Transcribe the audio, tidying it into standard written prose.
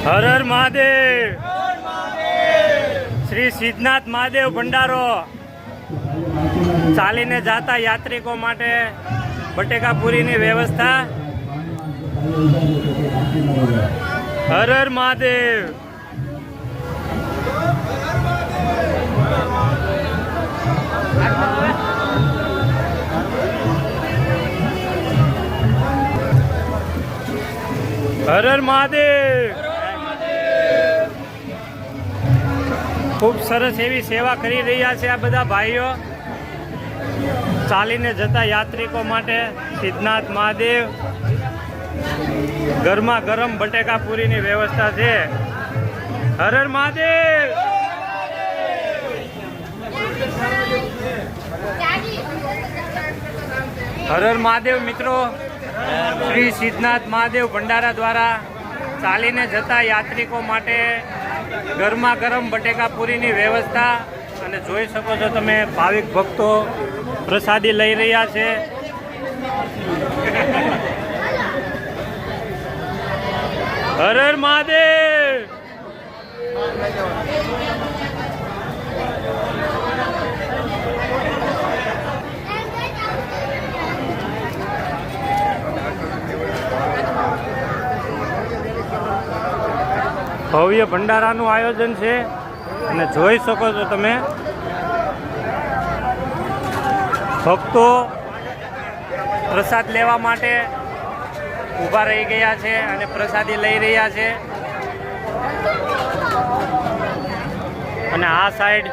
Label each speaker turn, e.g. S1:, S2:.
S1: હર હર મહાદેવ। શ્રી સિદ્ધનાથ મહાદેવ ભંડારો ચાલીને જાતા યાત્રિકો માટે બટેકા પૂરીની વ્યવસ્થા। હર હર મહાદેવ। હર હર મહાદેવ। ખૂબ સરસ એવી સેવા કરી રહ્યા છે આ બધા ભાઈઓ ચાલીને જતા યાત્રિકો માટે। સિદ્ધનાથ મહાદેવ ગરમા ગરમ બટેકા પૂરીની વ્યવસ્થા છે। હર હર મહાદેવ। હર હર મહાદેવ મિત્રો, શ્રી સિદ્ધનાથ મહાદેવ ભંડારા દ્વારા ચાલીને જતા યાત્રિકો માટે ગરમા ગરમ બટેકા પૂરીની વ્યવસ્થા। અને જોઈ શકો છો તમે ભાવિક ભક્તો પ્રસાદી લઈ રહ્યા છે। હર હર મહાદેવ। ભવ્ય ભંડારાનું આયોજન છે અને જોઈ શકો છો તમે ભક્તો પ્રસાદ લેવા માટે ઊભા રહી ગયા છે અને પ્રસાદી લઈ રહ્યા છે। અને આ સાઈડ